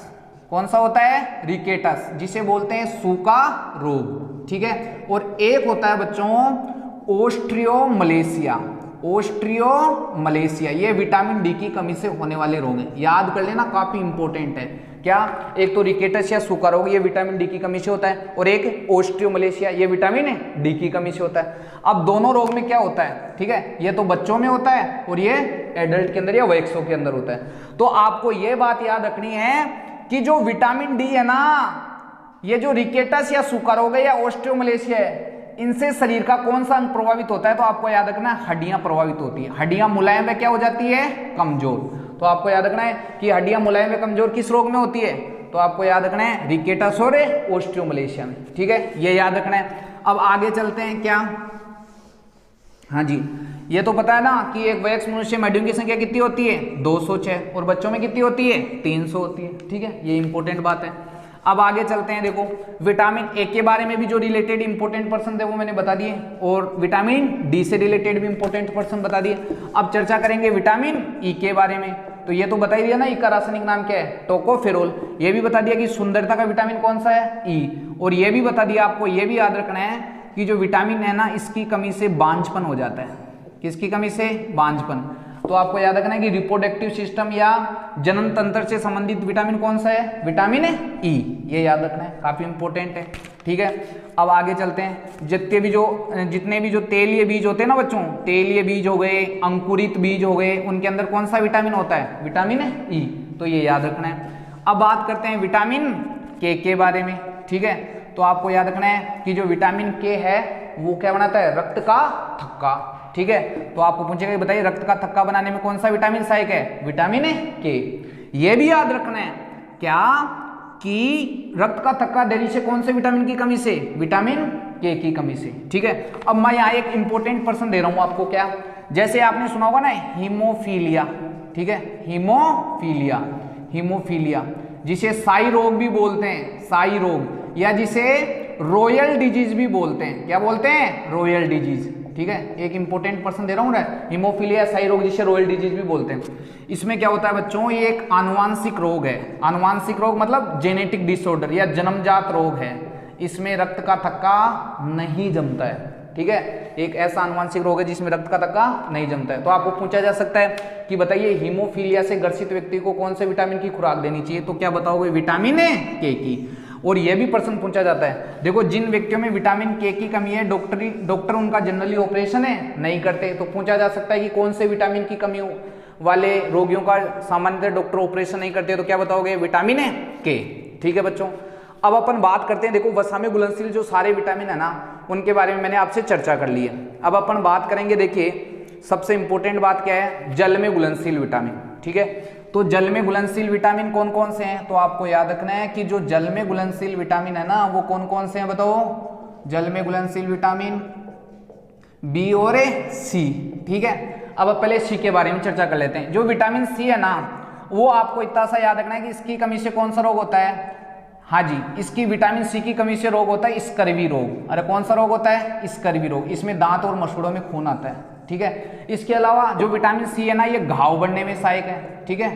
कौन सा होता है? रिकेटस, जिसे बोलते हैं सूखा रोग, ठीक है। और एक होता है बच्चों ओस्ट्रियोमलेशिया। ओस्ट्रियोमलेशिया, ये विटामिन डी की कमी से होने वाले रोग हैं, याद कर लेना, काफी इंपॉर्टेंट है। क्या? एक तो रिकेटस या सूखा रोग, ये विटामिन डी की कमी से होता है, और एक ओस्ट्रियोमलेशिया, ये विटामिन डी की कमी से होता है। अब दोनों रोग में क्या होता है, ठीक है, ये तो बच्चों में होता है और ये एडल्ट के अंदर या वयस्कों के अंदर होता है। तो आपको ये बात याद रखनी है कि जो विटामिन डी है ना, ये जो रिकेटस या सूखा रोग है या ओस्ट्रियोमलेशिया है, इनसे शरीर का कौन सा अंग प्रभावित होता है? तो आपको याद रखना है हड्डियां प्रभावित होती है। हड्डियां मुलायम है, क्या हो जाती है? कमजोर। तो आपको याद रखना है कि हड्डियां मुलायम है कमजोर किस रोग में होती है? तो आपको याद रखना है रिकेटस और ओस्ट्रियोमलेशिया में, ठीक है, ये याद रखना है। अब आगे चलते हैं, क्या? हाँ जी, ये तो पता है ना कि एक वयस्क मनुष्य में हड्डियों की संख्या कितनी होती है 206 और बच्चों में कितनी होती है 300 होती है। ठीक है, ये इंपॉर्टेंट बात है। अब आगे चलते हैं। देखो विटामिन ए के बारे में भी जो रिलेटेड इंपॉर्टेंट पर्सन थे वो मैंने बता दिए, और विटामिन डी से रिलेटेड भी इंपॉर्टेंट पर्सन बता दिए। अब चर्चा करेंगे विटामिन ई के बारे में। तो ये तो बता ही दिया ना, ई का रासायनिक नाम क्या है, टोकोफेरोल। ये भी बता दिया कि सुंदरता का विटामिन कौन सा है, ई। और ये भी बता दिया आपको, ये भी याद रखना है कि जो विटामिन है ना, इसकी कमी से बांझपन हो जाता है। किसकी कमी से, बांझपन। तो आपको याद रखना है कि रिप्रोडक्टिव सिस्टम या जनन तंत्र से संबंधित विटामिन कौन सा है, विटामिन ई। ये याद रखना है, काफी इंपॉर्टेंट है। ठीक है, अब आगे चलते हैं। जितने भी जो तेलीय बीज होते हैं ना बच्चों, तेलीय बीज हो गए, अंकुरित बीज हो गए, उनके अंदर कौन सा विटामिन होता है, विटामिन ई। तो ये याद रखना है। अब बात करते हैं विटामिन के बारे में। ठीक है, तो आपको याद रखना है कि जो विटामिन के है वो क्या बनाता है, रक्त का थक्का। ठीक है, तो आपको पूछेगा बताइए रक्त का थक्का बनाने में कौन सा विटामिन सहायक है, विटामिन के। ये भी याद रखना है क्या कि रक्त का थक्का देरी से कौन से विटामिन की कमी से, विटामिन के की कमी से। ठीक है, अब मैं यहाँ एक इंपॉर्टेंट पर्सन दे रहा हूं आपको, क्या, जैसे आपने सुना होगा ना हीमोफीलिया। ठीक है, हीमोफीलिया, हीमोफीलिया जिसे साई रोग भी बोलते हैं, साई रोग, या जिसे रॉयल डिजीज भी बोलते हैं। क्या बोलते हैं, रॉयल डिजीज। ठीक है, एक इंपॉर्टेंट पर्सन दे रहा हूं ना, हीमोफीलिया साई रोग जिसे रॉयल डिजीज भी बोलते हैं। इसमें क्या होता है बच्चों, ये एक आनुवांशिक रोग है। आनुवांशिक रोग मतलब जेनेटिक डिसऑर्डर या जन्मजात रोग है। इसमें रक्त का थक्का नहीं जमता है। ठीक है, एक ऐसा आनुवांशिक रोग है जिसमें रक्त का थक्का नहीं जमता है। तो आपको पूछा जा सकता है कि बताइए हीमोफीलिया से ग्रसित व्यक्ति को कौन से विटामिन की खुराक देनी चाहिए, तो क्या बताओगे, विटामिन के की। और यह भी प्रश्न पूछा जाता है, देखो जिन व्यक्तियों में विटामिन के की कमी है, डॉक्टर उनका जनरली ऑपरेशन है नहीं करते। तो पूछा जा सकता है कि कौन से विटामिन की कमी वाले रोगियों का सामान्यतः डॉक्टर ऑपरेशन नहीं करते, तो क्या बताओगे, विटामिन के। ठीक है बच्चों, अब अपन बात करते हैं। देखो वसा में घुलनशील जो सारे विटामिन है ना, उनके बारे में मैंने आपसे चर्चा कर ली है। अब अपन बात करेंगे, देखिए सबसे इंपॉर्टेंट बात क्या है, जल में घुलनशील विटामिन। ठीक है, तो जल में घुलनशील विटामिन कौन कौन से हैं, तो आपको याद रखना है कि जो जल में घुलनशील विटामिन है ना, वो कौन कौन से हैं बताओ, जल में घुलनशील विटामिन बी और सी। ठीक है, अब पहले सी के बारे में चर्चा कर लेते हैं। जो विटामिन सी है ना, वो आपको इतना सा याद रखना है कि इसकी कमी से कौन सा रोग होता है, हाँ जी, इसकी विटामिन सी की कमी से रोग होता है स्कर्वी रोग। अरे कौन सा रोग होता है, स्कर्वी रोग। इसमें दांत और मसूड़ों में खून आता है। ठीक है, इसके अलावा जो विटामिन सी है ना, ये घाव बढ़ने में सहायक है। ठीक है,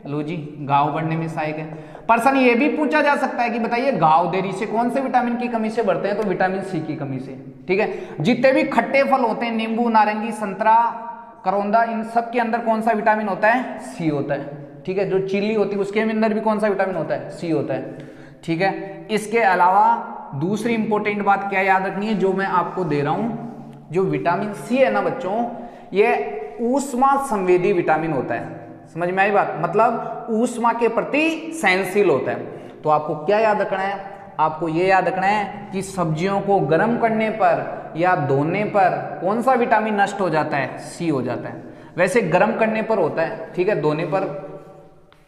लो जी, घाव बढ़ने में सहायक है। पर्सन ये भी पूछा जा सकता है कि बताइए घाव देरी से कौन से विटामिन की कमी से बढ़ते हैं, तो विटामिन सी की कमी से। ठीक है, जितने भी खट्टे फल होते हैं, नींबू, नारंगी, संतरा, करौंदा, इन सब के अंदर कौन सा विटामिन होता है, सी होता है। ठीक है, जो चिल्ली होती है उसके अंदर भी कौन सा विटामिन होता है, सी होता है। ठीक है, इसके अलावा दूसरी इंपॉर्टेंट बात क्या याद रखनी है, जो मैं आपको दे रहा हूं, जो विटामिन सी है ना बच्चों, ये ऊष्मा संवेदी विटामिन होता है। समझ में आई बात, मतलब ऊष्मा के प्रति सहनशील होता है। तो आपको क्या याद रखना है, आपको ये याद रखना है कि सब्जियों को गर्म करने पर या धोने पर कौन सा विटामिन नष्ट हो जाता है, सी हो जाता है। वैसे गर्म करने पर होता है, ठीक है, धोने पर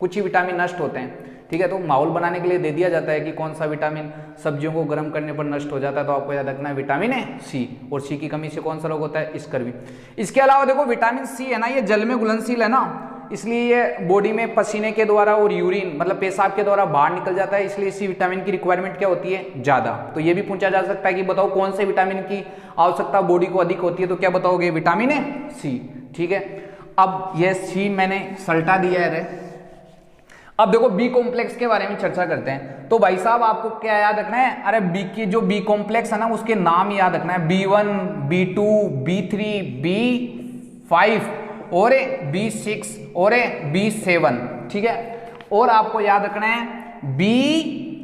कुछ ही विटामिन नष्ट होते हैं। ठीक है, तो माहौल बनाने के लिए दे दिया जाता है कि कौन सा विटामिन सब्जियों को गर्म करने पर नष्ट हो जाता है। तो आपको याद रखना है विटामिन सी, और सी की कमी से कौन सा रोग होता है, स्कर्वी। इसके अलावा देखो विटामिन सी है ना, ये जल में घुलनशील है ना, इसलिए ये बॉडी में पसीने के द्वारा और यूरिन मतलब पेशाब के द्वारा बाहर निकल जाता है, इसलिए इसी विटामिन की रिक्वायरमेंट क्या होती है, ज्यादा। तो ये भी पूछा जा सकता है कि बताओ कौन से विटामिन की आवश्यकता बॉडी को अधिक होती है, तो क्या बताओगे, विटामिन सी। ठीक है, अब ये सी मैंने सल्टा दिया है। अब देखो बी कॉम्प्लेक्स के बारे में चर्चा करते हैं। तो भाई साहब आपको क्या याद रखना है, अरे बी की जो बी कॉम्प्लेक्स है ना, उसके नाम याद रखना है, B1, B2, B3, B5 और B6 और B7। ठीक है, और आपको याद रखना है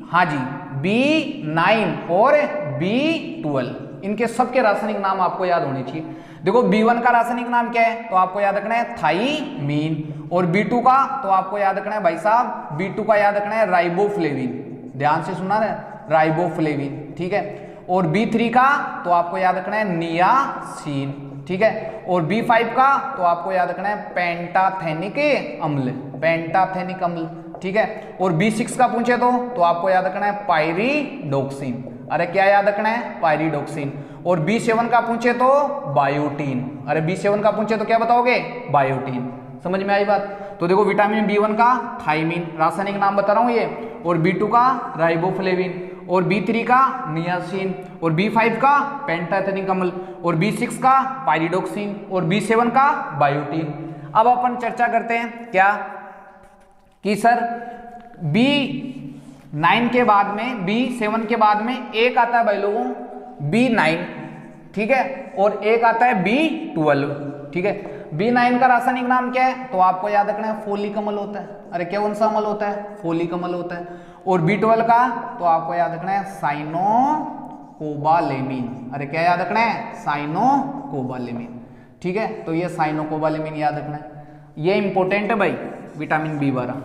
हाँ जी, B9 और B12, इनके सबके रासायनिक नाम आपको याद होने चाहिए। देखो B1 का रासायनिक नाम क्या है, तो आपको याद रखना है थाइमीन, और B2 का तो आपको याद रखना है भाई साहब, B2 का याद रखना है राइबोफ्लेविन। ध्यान से सुनना है, राइबोफ्लेविन। ठीक है, और B3 का तो आपको याद रखना है नियासिन। ठीक है, और B5 का तो आपको याद रखना है पेंटाथेनिक अम्ल, पेंटाथेनिक अम्ल। ठीक है, और B6 का पूछे तो आपको याद रखना है पायरिडॉक्सिन। अरे क्या याद रखना है, पायरिडॉक्सिन। और B7 का पूछे तो बायोटीन। अरे B7 का पूछे तो क्या बताओगे? बायोटीन। समझ में आई बात? तो देखो विटामिन B1 का थायमीन, रासायनिक नाम बता रहा हूं ये, और B2 का राइबोफ्लेविन, और B3 का नियासिन, और B5 का पेंटाथेनिक अम्ल, और B6 का पायरिडोक्सिन, और B7 का बायोटीन। अब अपन चर्चा करते हैं क्या कि सर B9 के बाद में, B7 के बाद में एक आता है भाई लोगों B9, ठीक है, और एक आता है B12, ठीक है। B9 का रासायनिक नाम क्या है? तो आपको याद रखना है फोलिक अम्ल होता है। अरे क्या कौन सा अम्ल होता है? फोलिक अम्ल होता है। और B12 का तो आपको याद रखना है साइनोकोबालेमिन। अरे क्या याद रखना है? साइनोकोबालेमिन, ठीक है। तो ये साइनोकोबालेमिन याद रखना है, ये इंपॉर्टेंट है भाई विटामिन B12,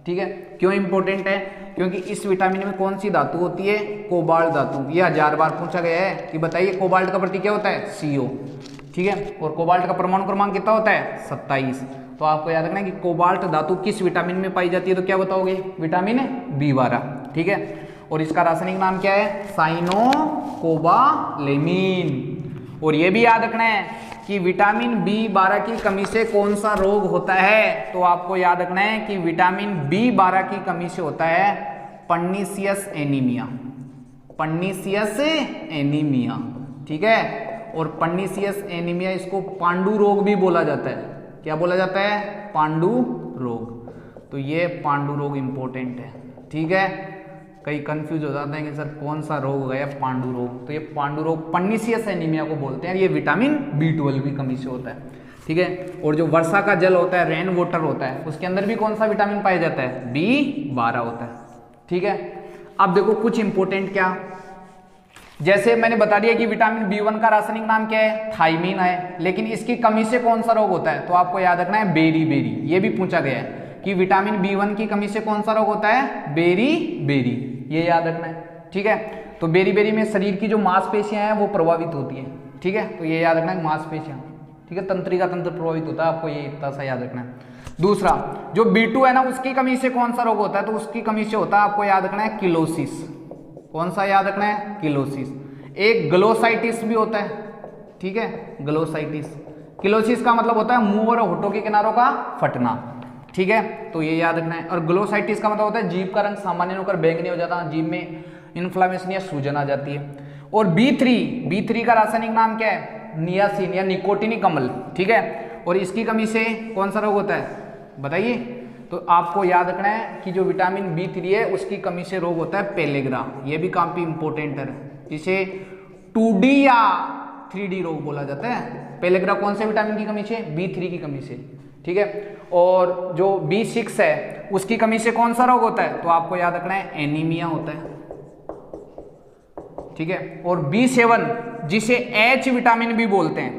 ठीक है। क्यों इंपॉर्टेंट है? क्योंकि इस विटामिन में कौन सी धातु होती है? कोबाल्ट धातु। ये 1000 बार पूछा गया है कि बताइए कोबाल्ट का प्रतीक क्या होता है? CO, ठीक है। और कोबाल्ट का परमाणु क्रमांक कितना होता है? 27। तो आपको याद रखना है कि कोबाल्ट धातु किस विटामिन में पाई जाती है? तो क्या बताओगे? विटामिन B12, ठीक है। और इसका रासायनिक नाम क्या है? साइनोकोबालेमिन। और ये भी याद रखना है कि विटामिन B12 की कमी से कौन सा रोग होता है? तो आपको याद रखना है कि विटामिन B12 की कमी से होता है पर्नीशियस एनीमिया, पर्नीशियस एनीमिया, ठीक है। और पर्नीशियस एनीमिया, इसको पांडु रोग भी बोला जाता है। क्या बोला जाता है? पांडु रोग। तो ये पांडु रोग इंपॉर्टेंट है, ठीक है। कई कंफ्यूज हो जाते हैं कि सर कौन सा रोग हो गया पांडु रोग? तो ये पांडु रोग पर्नीशियस एनीमिया को बोलते हैं। ये विटामिन B12 की कमी से होता है, ठीक है। और जो वर्षा का जल होता है, रेन वाटर होता है, उसके अंदर भी कौन सा विटामिन पाया जाता है? B12 होता है, ठीक है। अब देखो कुछ इंपॉर्टेंट क्या, जैसे मैंने बता दिया कि विटामिन B1 का रासायनिक नाम क्या है? थायमीन है। लेकिन इसकी कमी से कौन सा रोग होता है? तो आपको याद रखना है बेरी बेरी। ये भी पूछा गया है कि विटामिन B1 की कमी से कौन सा रोग होता है? बेरी बेरी, ये याद रखना है, ठीक है। तो बेरी बेरी में शरीर की जो मांसपेशियां हैं वो प्रभावित होती है, ठीक है। तो ये याद रखना है मांसपेशियां, ठीक है, तंत्रिका तंत्र प्रभावित होता है, आपको ये इतना सा याद रखना है। दूसरा जो B2 है ना, उसकी कमी से कौन सा रोग होता है? तो उसकी कमी से होता है, आपको याद रखना है किलोसिस। कौन सा याद रखना है? किलोसिस। एक ग्लोसाइटिस भी होता है, ठीक है, ग्लोसाइटिस। किलोसिस का मतलब होता है मुंह और होठों के किनारों का फटना, ठीक है। तो ये याद रखना है। और ग्लोसाइटिस का मतलब होता है जीभ का रंग सामान्य होकर बैंगनी हो जाता है, जीभ में इन्फ्लामेशन या सूजन आ जाती है। और B3 का रासायनिक नाम क्या है? नियासिन या निकोटिनिक अम्ल, ठीक है। और इसकी कमी से कौन सा रोग होता है? बताइए। तो आपको याद रखना है कि जो विटामिन B3 है उसकी कमी से रोग होता है पेलेग्रा। ये भी काफी इंपॉर्टेंट है, जिसे 2D या 3D रोग बोला जाता है। पेलेग्रा कौन से विटामिन की कमी से? B3 की कमी से, ठीक है। और जो B6 है उसकी कमी से कौन सा रोग होता है? तो आपको याद रखना है एनीमिया होता है, ठीक है। और B7 जिसे H विटामिन भी बोलते हैं,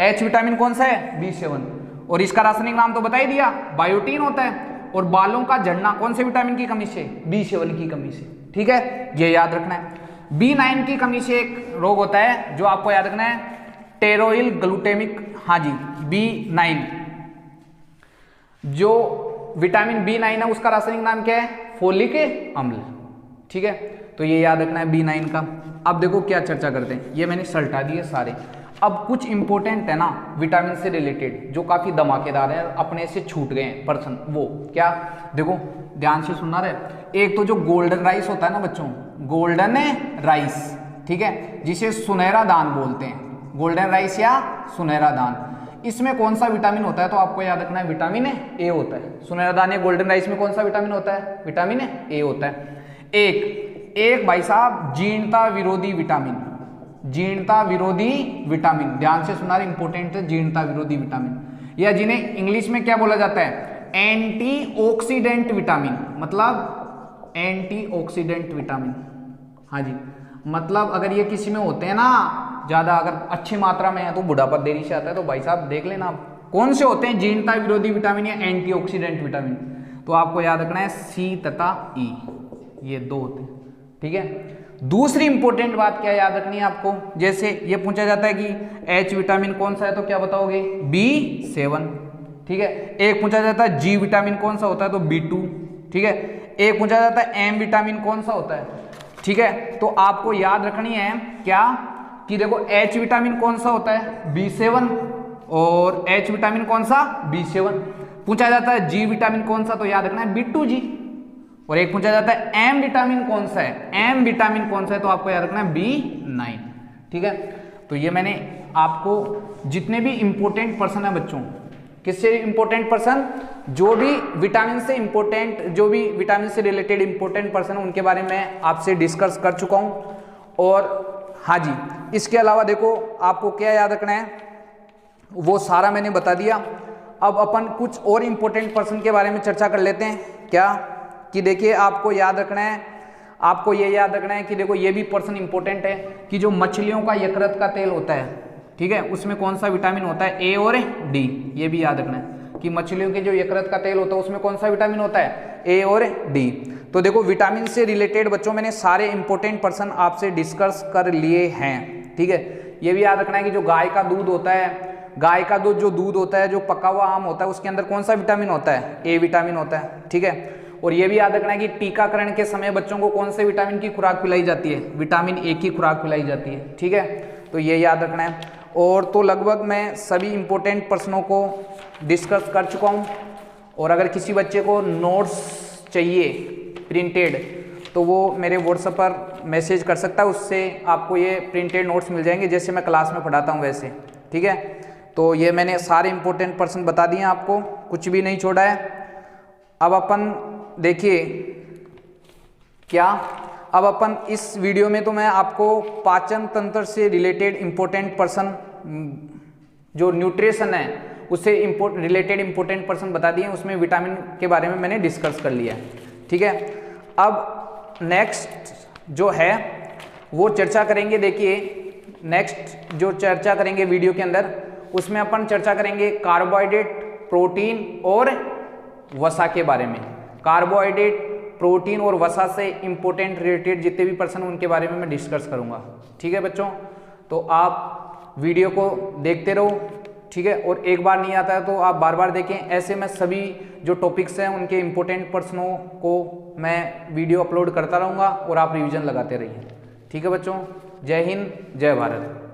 H विटामिन कौन सा है? B7। और इसका रासायनिक नाम तो बता ही दिया, बायोटीन होता है। और बालों का झड़ना कौन से विटामिन की कमी से? B7 की कमी से, ठीक है, ये याद रखना है। B9 की कमी से एक रोग होता है जो आपको याद रखना है, टेरोइल ग्लूटेमिक, हाँ जी, B9। जो विटामिन B9 है उसका रासायनिक नाम क्या है? फोलिक अम्ल, ठीक है। तो ये याद रखना है B9 का। अब देखो क्या चर्चा करते हैं, ये मैंने सल्टा दिए सारे। अब कुछ इंपॉर्टेंट है ना विटामिन से रिलेटेड जो काफी धमाकेदार है, अपने से छूट गए हैं पर्सन, वो क्या? देखो ध्यान से सुनना रहे। एक तो जो गोल्डन राइस होता है ना बच्चों, गोल्डन राइस, ठीक है, जिसे सुनहरा दान बोलते हैं, गोल्डन राइस या सुनहरा दान, इसमें कौन सा विटामिन होता है? तो आपको याद रखना है विटामिन ए होता है। सुनहरा दान या गोल्डन राइस में कौन सा विटामिन होता है? विटामिन ए होता है। एक भाई साहब जीर्णता विरोधी विटामिन, जीर्णता विरोधी विटामिन, ध्यान से सुना रहे, इंपॉर्टेंट है जीर्णता विरोधी विटामिन, या जिन्हें इंग्लिश में क्या बोला जाता है? एंटीऑक्सीडेंट विटामिन, मतलब एंटीऑक्सीडेंट विटामिन, हाँ जी। मतलब अगर ये किसी में होते हैं ना ज्यादा, अगर अच्छी मात्रा में है तो बुढ़ापा देरी से आता है, तो भाई साहब देख लेना आप कौन से होते हैं, जीर्णता विरोधी विटामिन या एंटीऑक्सीडेंट विटामिन। तो आपको याद रखना है C तथा E, ये दो होते हैं, ठीक है। दूसरी इंपॉर्टेंट बात क्या याद रखनी है आपको, जैसे ये पूछा जाता है कि H विटामिन कौन सा है, तो क्या बताओगे? B7, ठीक है। एक पूछा जाता है G विटामिन कौन सा होता है, तो B2, ठीक है। एक पूछा जाता है M विटामिन कौन सा होता है, ठीक है। तो आपको याद रखनी है क्या कि देखो H विटामिन कौन सा होता है B7 और H विटामिन कौन सा B7। पूछा जाता है G विटामिन कौन सा, तो याद रखना है B2G। और एक पूछा जाता है M विटामिन कौन सा है, M विटामिन कौन सा है, तो आपको याद रखना है B9। ठीक है, तो ये मैंने आपको जितने भी इंपॉर्टेंट पर्सन है बच्चों, किससे इंपॉर्टेंट पर्सन, जो भी विटामिन से इंपॉर्टेंट, जो भी विटामिन से रिलेटेड इंपॉर्टेंट पर्सन उनके बारे में आपसे डिस्कस कर चुका हूं। और हाँ जी, इसके अलावा देखो आपको क्या याद रखना है वो सारा मैंने बता दिया। अब अपन कुछ और इंपॉर्टेंट पर्सन के बारे में चर्चा कर लेते हैं। क्या कि देखिए आपको याद रखना है, आपको ये याद रखना है कि देखो ये भी पर्सन इंपॉर्टेंट है कि जो मछलियों का यकृत का तेल होता है, ठीक है, उसमें कौन सा विटामिन होता है, ए और डी। ये भी याद रखना है कि मछलियों के जो यकृत का तेल होता है उसमें कौन सा विटामिन होता है, ए और डी। तो देखो विटामिन से रिलेटेड बच्चों मैंने सारे इंपॉर्टेंट पर्सन आपसे डिस्कस कर लिए हैं। ठीक है, ये भी याद रखना है कि जो गाय का दूध होता है, गाय का दूध जो दूध होता है, जो पका हुआ आम होता है, उसके अंदर कौन सा विटामिन होता है, ए विटामिन होता है। ठीक है, और ये भी याद रखना है कि टीकाकरण के समय बच्चों को कौन से विटामिन की खुराक पिलाई जाती है, विटामिन ए की खुराक पिलाई जाती है। ठीक है, तो ये याद रखना है। और तो लगभग मैं सभी इंपॉर्टेंट प्रश्नों को डिस्कस कर चुका हूँ। और अगर किसी बच्चे को नोट्स चाहिए प्रिंटेड तो वो मेरे व्हाट्सएप पर मैसेज कर सकता है, उससे आपको ये प्रिंटेड नोट्स मिल जाएंगे जैसे मैं क्लास में पढ़ाता हूँ वैसे। ठीक है, तो ये मैंने सारे इंपॉर्टेंट पर्सन बता दिए आपको, कुछ भी नहीं छोड़ा है। अब अपन देखिए क्या, अब अपन इस वीडियो में तो मैं आपको पाचन तंत्र से रिलेटेड इंपॉर्टेंट पर्सन, जो न्यूट्रिशन है उससे रिलेटेड इंपॉर्टेंट पर्सन बता दिए, उसमें विटामिन के बारे में मैंने डिस्कस कर लिया। ठीक है, अब नेक्स्ट जो है वो चर्चा करेंगे। देखिए नेक्स्ट जो चर्चा करेंगे वीडियो के अंदर, उसमें अपन चर्चा करेंगे कार्बोहाइड्रेट, प्रोटीन और वसा के बारे में। कार्बोहाइड्रेट, प्रोटीन और वसा से इंपॉर्टेंट रिलेटेड जितने भी पर्सन उनके बारे में मैं डिस्कस करूंगा। ठीक है बच्चों, तो आप वीडियो को देखते रहो। ठीक है, और एक बार नहीं आता है तो आप बार बार देखें। ऐसे मैं सभी जो टॉपिक्स हैं उनके इंपॉर्टेंट पर्सनों को मैं वीडियो अपलोड करता रहूँगा और आप रिवीजन लगाते रहिए। ठीक है बच्चों, जय हिंद, जय भारत।